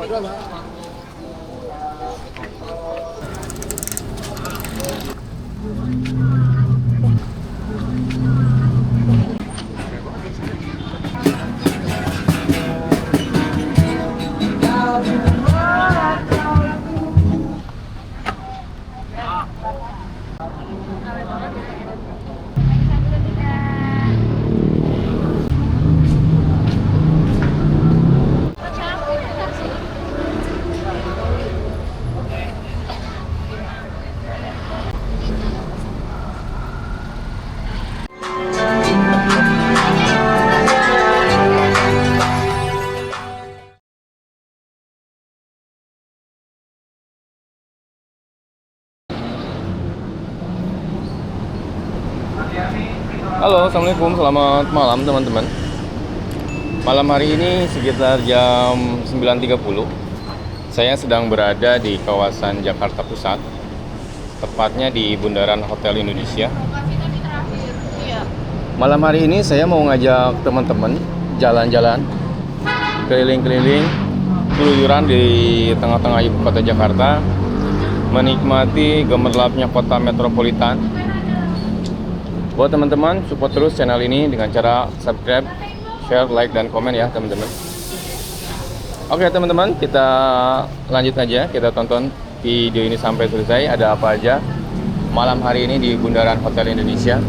Halo, assalamualaikum, selamat malam teman-teman. Malam hari ini sekitar jam 9.30 saya sedang berada di kawasan Jakarta Pusat, tepatnya di Bundaran Hotel Indonesia. Malam hari ini saya mau ngajak teman-teman jalan-jalan, keliling-keliling, keluyuran di tengah-tengah ibu kota Jakarta, menikmati gemerlapnya kota metropolitan. Buat teman-teman, support terus channel ini dengan cara subscribe, share, like, dan komen ya teman-teman. Oke teman-teman, kita lanjut aja, kita tonton video ini sampai selesai. Ada apa aja malam hari ini di Bundaran Hotel Indonesia.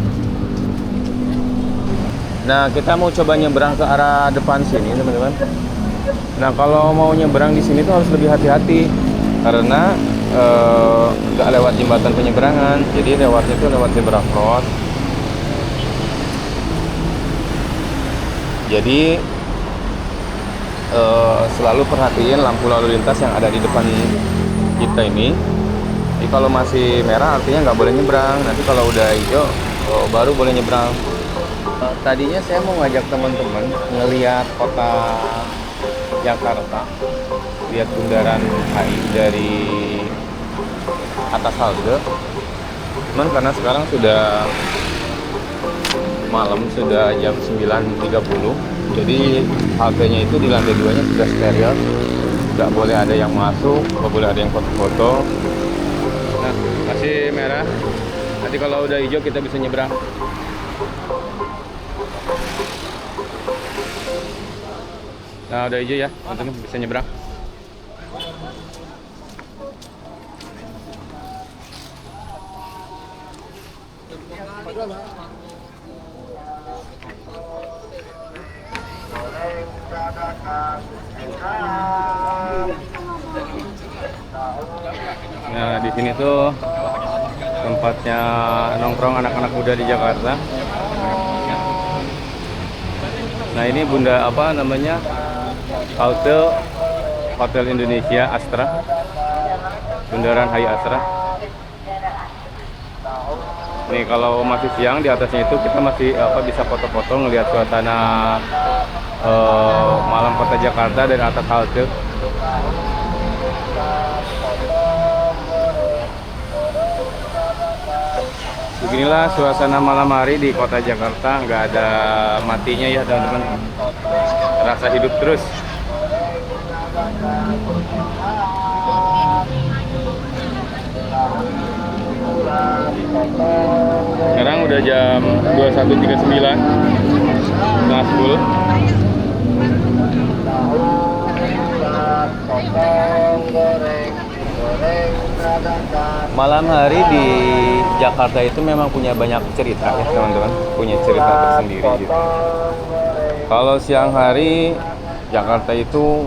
Nah, kita mau coba nyebrang ke arah depan sini teman-teman. Nah, kalau mau nyebrang di sini tuh harus lebih hati-hati karena nggak lewat jembatan penyeberangan, jadi lewatnya itu lewat zebra cross. Jadi selalu perhatiin lampu lalu lintas yang ada di depan kita ini. Jadi kalau masih merah artinya nggak boleh nyebrang. Nanti kalau udah hijau baru boleh nyebrang. Tadinya saya mau ngajak teman-teman ngelihat kota Jakarta, lihat bundaran HI dari atas halte. Cuman karena sekarang sudah malam, sudah jam 9.30, jadi haltenya itu di lantai 2-nya sudah steril, nggak boleh ada yang masuk, nggak boleh ada yang foto-foto. Nah, masih merah, nanti kalau udah hijau kita bisa nyebrang. Nah, udah hijau ya, teman-teman bisa nyebrang. Nah, di sini tuh tempatnya nongkrong anak-anak muda di Jakarta. Nah, ini halte Hotel Indonesia Astra, Bundaran HI Astra. Nih kalau masih siang di atasnya itu kita masih bisa foto-foto ngelihat suasana malam kota Jakarta dari atas halte. Beginilah suasana malam hari di kota Jakarta, nggak ada matinya ya teman-teman. Rasa hidup terus. Sekarang udah jam 21.39, setengah 10. Malam hari di Jakarta itu memang punya banyak cerita ya teman-teman, punya cerita tersendiri gitu. Kalau siang hari Jakarta itu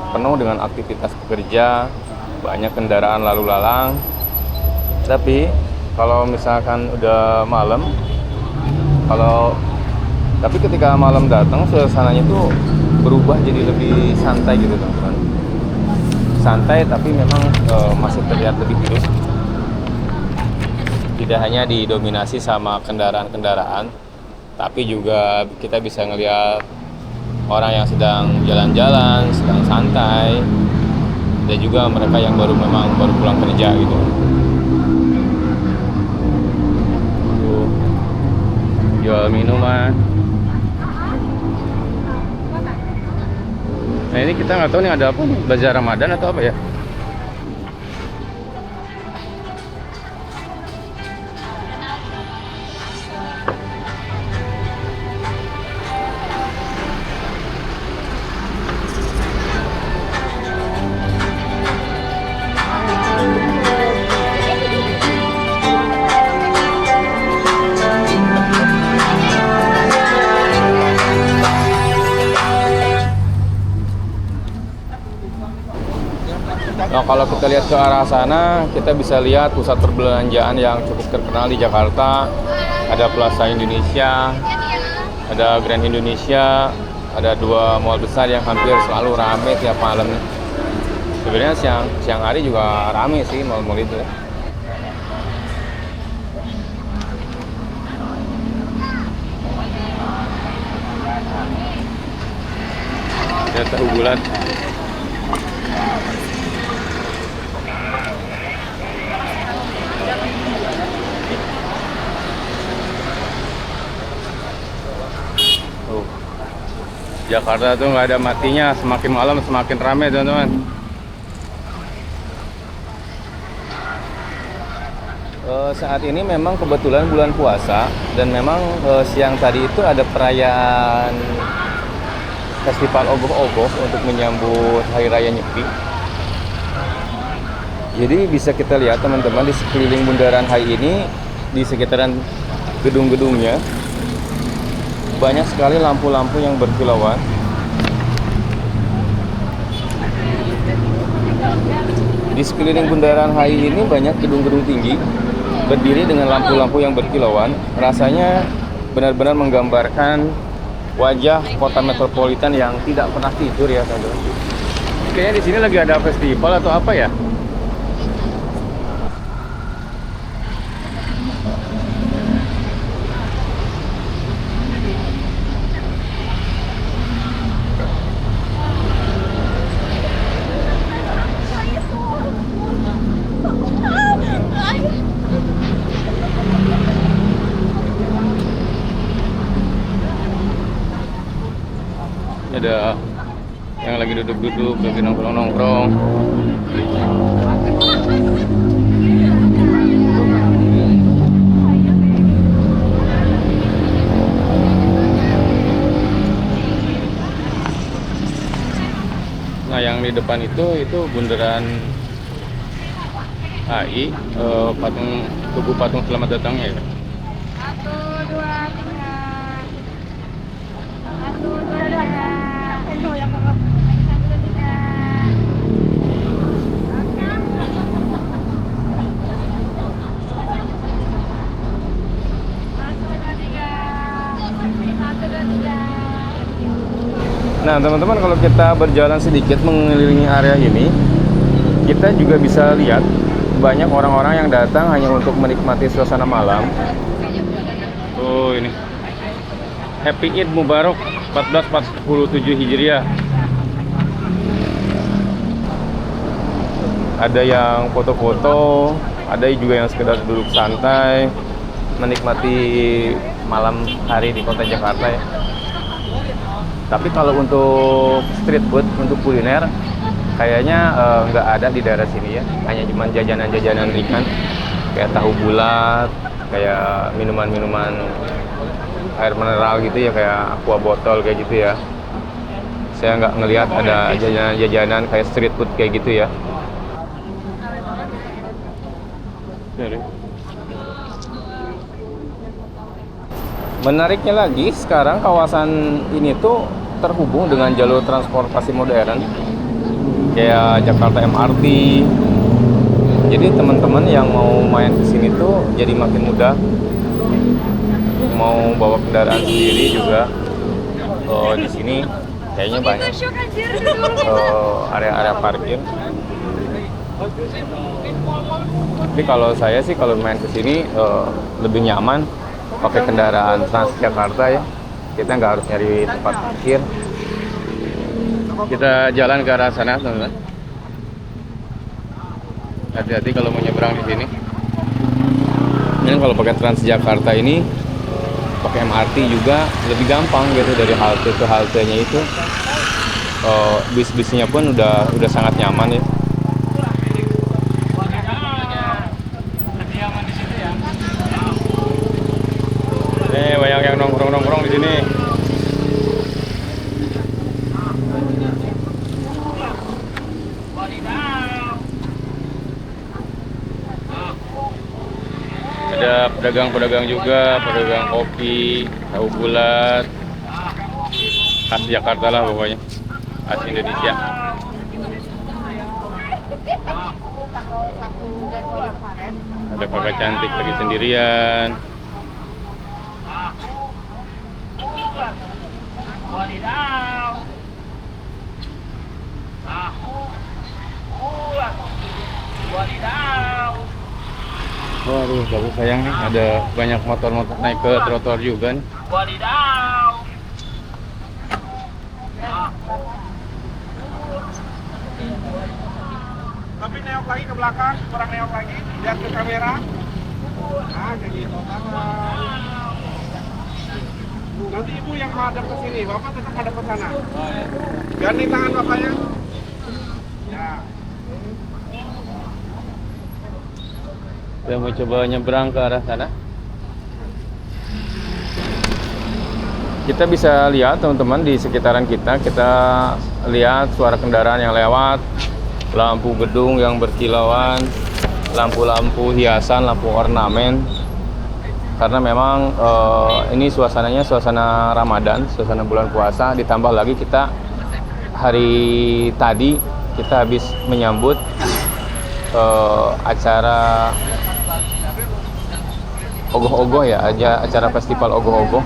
penuh dengan aktivitas pekerja, banyak kendaraan lalu lalang. Tapi kalau misalkan udah malam, tapi ketika malam datang suasananya tuh berubah jadi lebih santai gitu teman-teman. Santai tapi memang masih terlihat lebih hidup. Tidak hanya didominasi sama kendaraan-kendaraan, tapi juga kita bisa ngelihat orang yang sedang jalan-jalan, sedang santai, dan juga mereka yang baru pulang kerja gitu. Jual minuman. Nah ini kita nggak tahu nih ada apa nih, bazar Ramadan atau apa ya? Nah, kalau kita lihat ke arah sana, kita bisa lihat pusat perbelanjaan yang cukup terkenal di Jakarta. Ada Plaza Indonesia, ada Grand Indonesia, ada dua mall besar yang hampir selalu ramai tiap malam. Sebenarnya siang hari juga ramai sih mall-mall itu. Ada tahu bulat. Jakarta tuh nggak ada matinya, semakin malam semakin ramai teman-teman. Saat ini memang kebetulan bulan puasa dan memang siang tadi itu ada perayaan festival ogoh-ogoh untuk menyambut Hari Raya Nyepi. Jadi bisa kita lihat teman-teman di sekeliling Bundaran HI ini, di sekitaran gedung-gedungnya banyak sekali lampu-lampu yang berkilauan. Di sekeliling Bundaran HI ini banyak gedung-gedung tinggi berdiri dengan lampu-lampu yang berkilauan. Rasanya benar-benar menggambarkan wajah kota metropolitan yang tidak pernah tidur ya, teman-teman. Kayaknya di sini lagi ada festival atau apa ya? Ada yang lagi duduk-duduk, lagi nongkrong-nongkrong. Nah, yang di depan itu bundaran HI, tugu patung selamat datangnya ya. Satu, dua, tiga. Satu, dua, tiga. Satu, tiga. Nah, teman-teman, kalau kita berjalan sedikit mengelilingi area ini, kita juga bisa lihat banyak orang-orang yang datang hanya untuk menikmati suasana malam. Oh, ini Happy Eid Mubarak 1447 Hijriah. Ada yang foto-foto, ada juga yang sekedar duduk santai menikmati malam hari di kota Jakarta ya. Tapi kalau untuk street food, untuk kuliner, kayaknya nggak ada di daerah sini ya. Hanya cuma jajanan-jajanan ringan, kayak tahu bulat, kayak minuman-minuman air mineral gitu ya, kayak aqua botol kayak gitu ya. Saya nggak ngelihat ada jajanan-jajanan kayak street food kayak gitu ya. Menariknya lagi, sekarang kawasan ini tuh terhubung dengan jalur transportasi modern kayak Jakarta MRT. Jadi teman-teman yang mau main ke sini tuh jadi makin mudah. Mau bawa kendaraan sendiri juga di sini kayaknya banyak area-area parkir. Tapi kalau saya sih kalau main ke sini lebih nyaman pakai kendaraan Transjakarta ya. Kita nggak harus nyari tempat parkir. Kita jalan ke arah sana, teman-teman. Hati-hati kalau mau nyebrang di sini. Ini kalau pakai Transjakarta ini, pakai MRT juga lebih gampang gitu dari halte ke haltenya itu. bis-bisnya pun udah sangat nyaman ya. Banyak yang nongkrong-nongkrong di sini. Ada pedagang-pedagang juga, pedagang kopi, tahu bulat, khas Jakarta lah pokoknya, khas Indonesia. Ada kakak cantik lagi sendirian. Waduh, bagus sayang nih, ada banyak motor-motor naik ke trotoar juga nih. Tapi neok lagi ke belakang, kurang neok lagi, lihat ke kamera. Nah, kayak gitu. Nanti ibu yang madep ke sini, bapak tetap hadap ke sana. Ganti tangan bapaknya. Ya. Saya mau coba nyebrang ke arah sana. Kita bisa lihat teman-teman di sekitaran kita lihat suara kendaraan yang lewat, lampu gedung yang berkilauan, lampu-lampu hiasan, lampu ornamen. Karena memang ini suasananya suasana Ramadan, suasana bulan puasa. Ditambah lagi kita hari tadi kita habis menyambut acara ogoh-ogoh ya, acara festival ogoh-ogoh.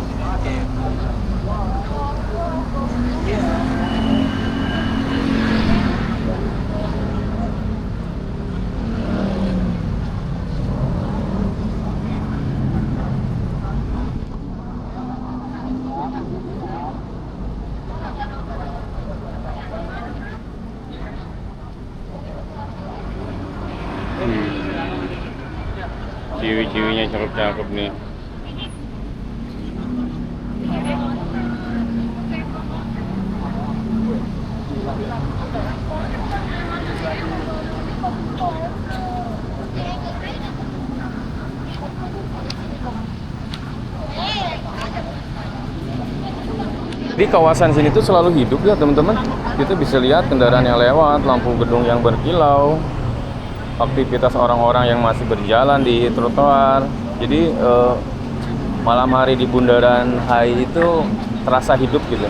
Ciwi-ciwinya cakep-cakep nih. Di kawasan sini tuh selalu hidup ya teman-teman. Kita bisa lihat kendaraan yang lewat, lampu gedung yang berkilau, aktivitas orang-orang yang masih berjalan di trotoar. Jadi malam hari di Bundaran HI itu terasa hidup gitu.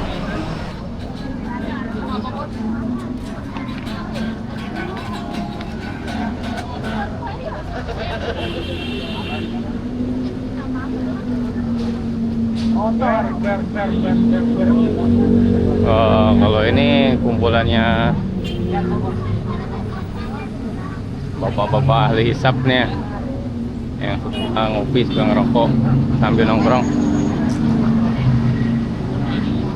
Kalau ini kumpulannya bapak-bapak ahli hisap nih yang suka ngopi, suka ngerokok sambil nongkrong.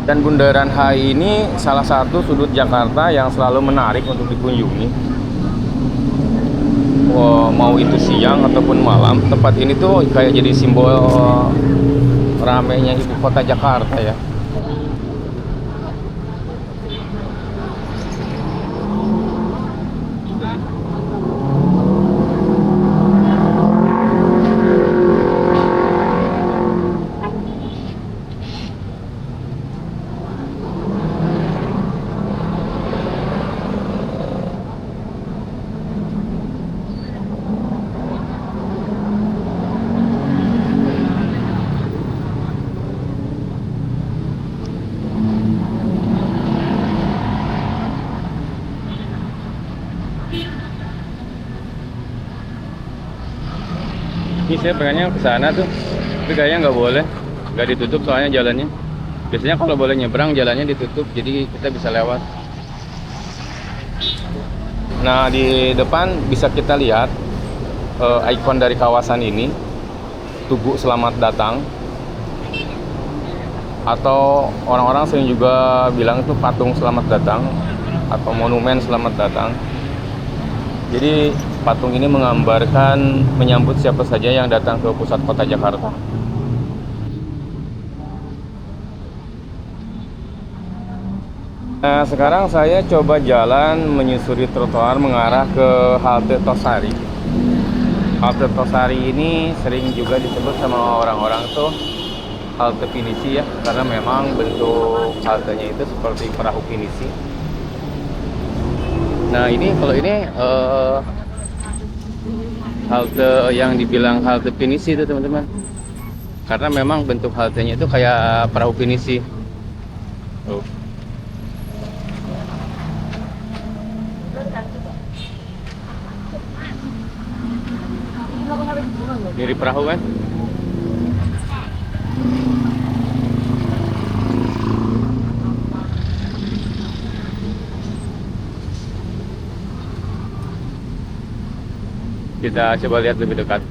Dan Bundaran HI ini salah satu sudut Jakarta yang selalu menarik untuk dikunjungi. Mau itu siang ataupun malam, tempat ini tuh kayak jadi simbol ramainya ibu kota Jakarta ya. Ini saya pengennya ke sana tuh, tapi kayaknya nggak boleh, nggak ditutup soalnya jalannya. Biasanya kalau boleh nyebrang jalannya ditutup, jadi kita bisa lewat. Nah di depan bisa kita lihat ikon dari kawasan ini, Tugu Selamat Datang, atau orang-orang sering juga bilang itu patung Selamat Datang atau monumen Selamat Datang. Jadi patung ini menggambarkan menyambut siapa saja yang datang ke pusat kota Jakarta. Nah, sekarang saya coba jalan menyusuri trotoar mengarah ke halte Tosari. Halte Tosari ini sering juga disebut sama orang-orang tuh halte pinisi ya, karena memang bentuk haltenya itu seperti perahu pinisi. Nah, ini kalau ini halte yang dibilang halte pinisi itu teman-teman, karena memang bentuk haltenya itu kayak perahu pinisi. Tuh. Mirip perahu kan? Kita coba lihat lebih dekat.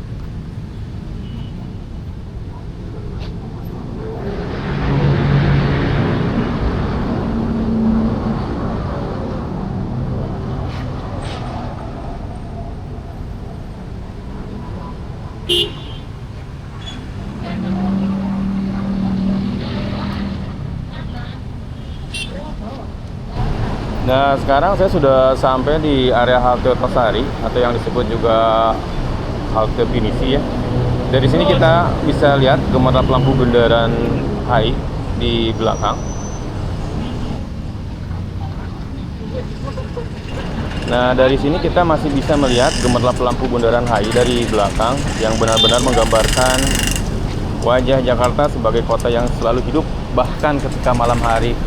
Nah, sekarang saya sudah sampai di area halte Tosari atau yang disebut juga halte pinisi ya. Dari sini kita bisa lihat gemerlap lampu Bundaran HI di belakang. Nah, dari sini kita masih bisa melihat gemerlap lampu Bundaran HI dari belakang yang benar-benar menggambarkan wajah Jakarta sebagai kota yang selalu hidup bahkan ketika malam hari.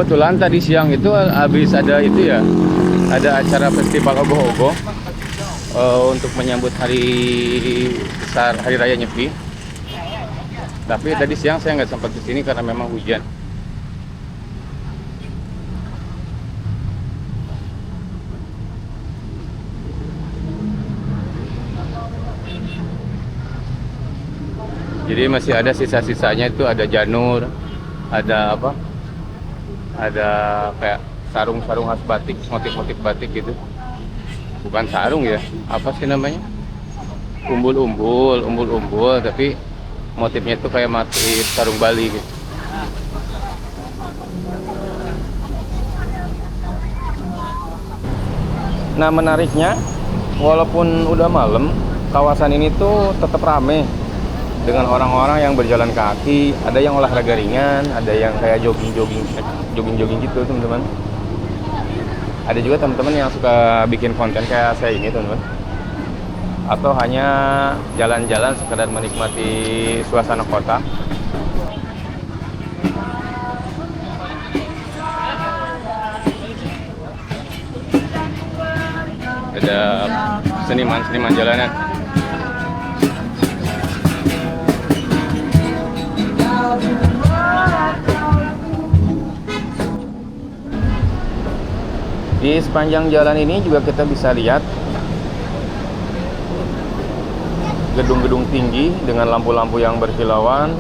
Kebetulan tadi siang itu habis ada itu ya, ada acara festival ogoh-ogoh untuk menyambut hari besar Hari Raya Nyepi. Tapi tadi siang saya nggak sempat ke sini karena memang hujan. Jadi masih ada sisa-sisanya, itu ada janur, ada apa? Ada kayak sarung-sarung khas batik, motif-motif batik gitu. Bukan sarung ya, apa sih namanya? Umbul-umbul, tapi motifnya itu kayak motif sarung Bali gitu. Nah, menariknya, walaupun udah malam, kawasan ini tuh tetap rame dengan orang-orang yang berjalan kaki. Ada yang olahraga ringan, ada yang kayak jogging gitu teman-teman. Ada juga teman-teman yang suka bikin konten kayak saya ini teman-teman, atau hanya jalan-jalan sekedar menikmati suasana kota. Ada seniman-seniman jalanan. Di sepanjang jalan ini juga kita bisa lihat gedung-gedung tinggi dengan lampu-lampu yang berkilauan.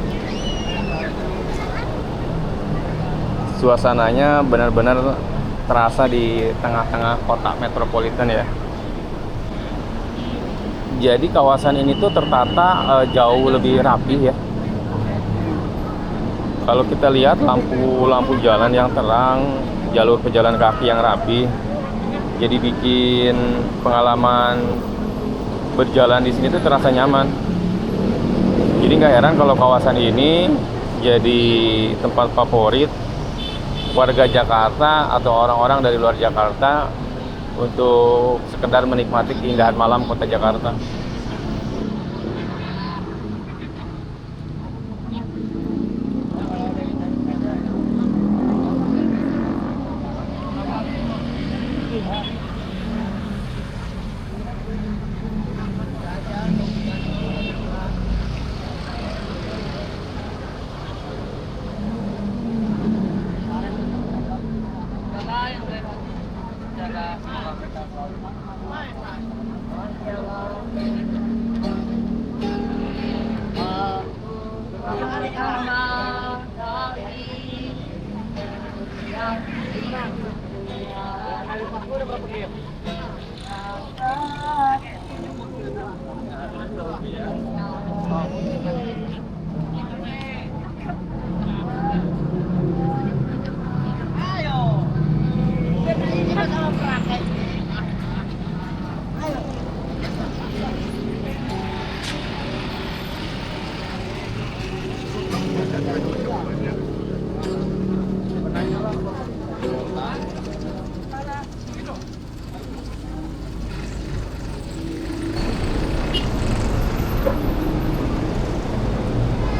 Suasananya benar-benar terasa di tengah-tengah kota metropolitan ya. Jadi kawasan ini tuh tertata jauh lebih rapi ya. Kalau kita lihat lampu-lampu jalan yang terang, jalur pejalan kaki yang rapi, jadi bikin pengalaman berjalan di sini tuh terasa nyaman. Jadi nggak heran kalau kawasan ini jadi tempat favorit warga Jakarta atau orang-orang dari luar Jakarta untuk sekedar menikmati keindahan malam kota Jakarta.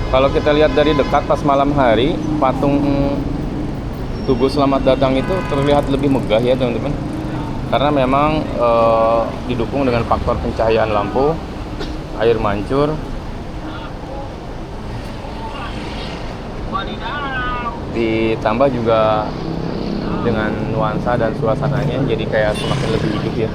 Kalau kita lihat dari dekat pas malam hari, patung Tugu Selamat Datang itu terlihat lebih megah ya teman-teman. Karena memang didukung dengan faktor pencahayaan lampu, air mancur, ditambah juga dengan nuansa dan suasananya jadi kayak semakin lebih hidup ya.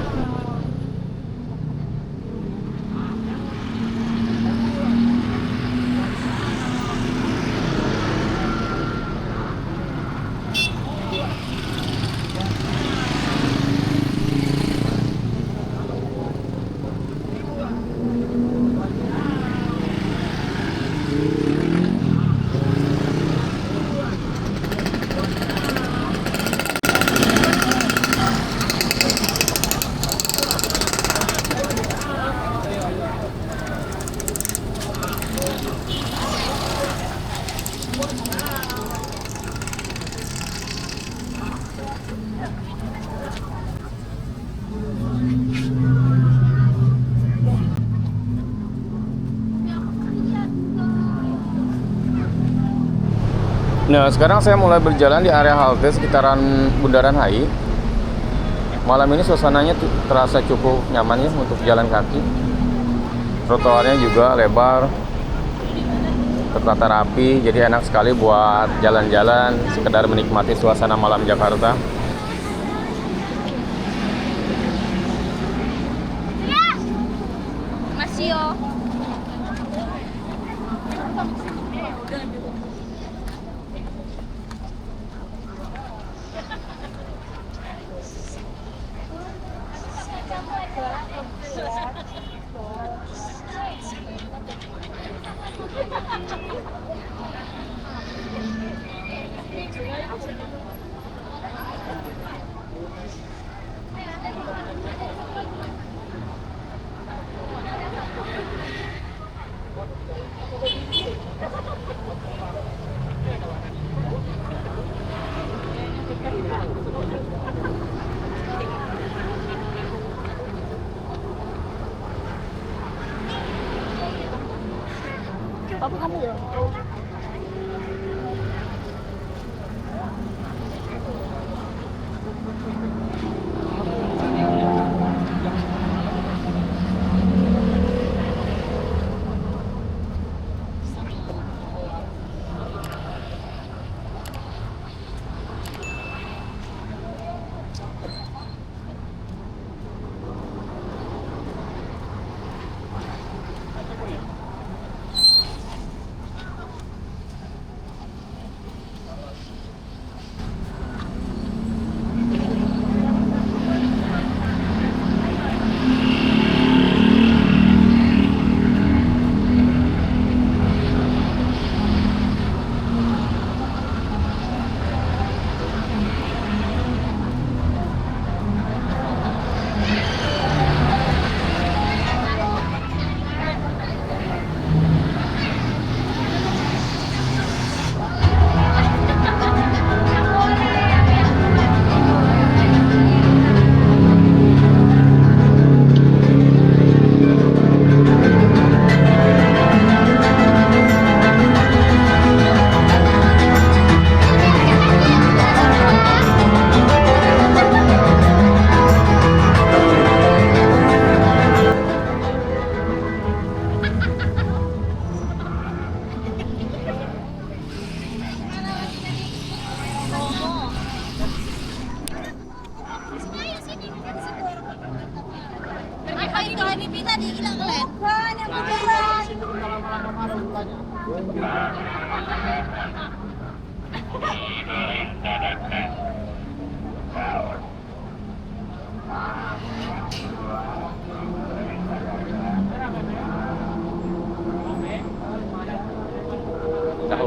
Nah, sekarang saya mulai berjalan di area halte sekitaran Bundaran HI. Malam ini suasananya terasa cukup nyaman ya untuk jalan kaki. Trotoarnya juga lebar, tertata rapi, jadi enak sekali buat jalan-jalan, sekedar menikmati suasana malam Jakarta. Masih yo. Apa kamu ya?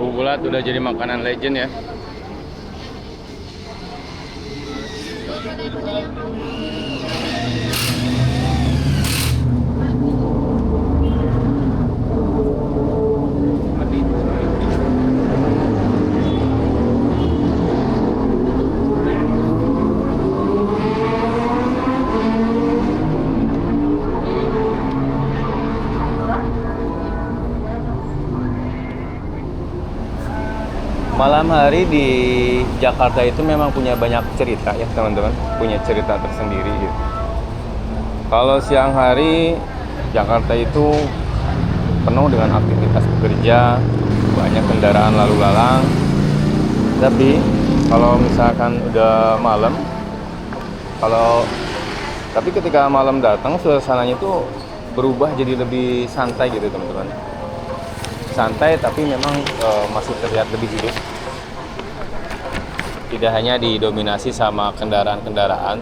Tahu bulat udah jadi makanan legend ya. Malam hari di Jakarta itu memang punya banyak cerita ya teman-teman, punya cerita tersendiri gitu. Kalau siang hari Jakarta itu penuh dengan aktivitas bekerja, banyak kendaraan lalu lalang. Tapi kalau misalkan udah malam, tapi ketika malam datang suasananya itu berubah jadi lebih santai gitu teman-teman. Santai tapi memang masih terlihat lebih hidup. Tidak hanya didominasi sama kendaraan-kendaraan,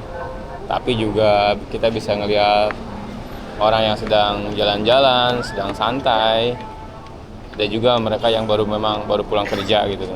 tapi juga kita bisa ngelihat orang yang sedang jalan-jalan, sedang santai, dan juga mereka yang baru pulang kerja gitu.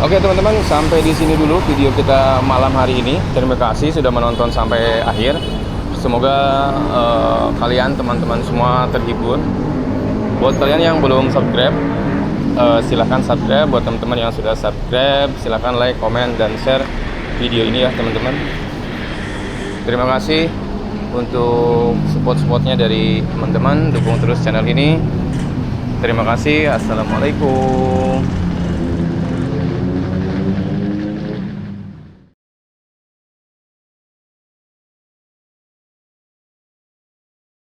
Oke teman-teman, sampai di sini dulu video kita malam hari ini. Terima kasih sudah menonton sampai akhir. Semoga kalian teman-teman semua terhibur. Buat kalian yang belum subscribe, silahkan subscribe. Buat teman-teman yang sudah subscribe, silahkan like, komen, dan share video ini ya teman-teman. Terima kasih untuk support-supportnya dari teman-teman. Dukung terus channel ini. Terima kasih. Assalamualaikum.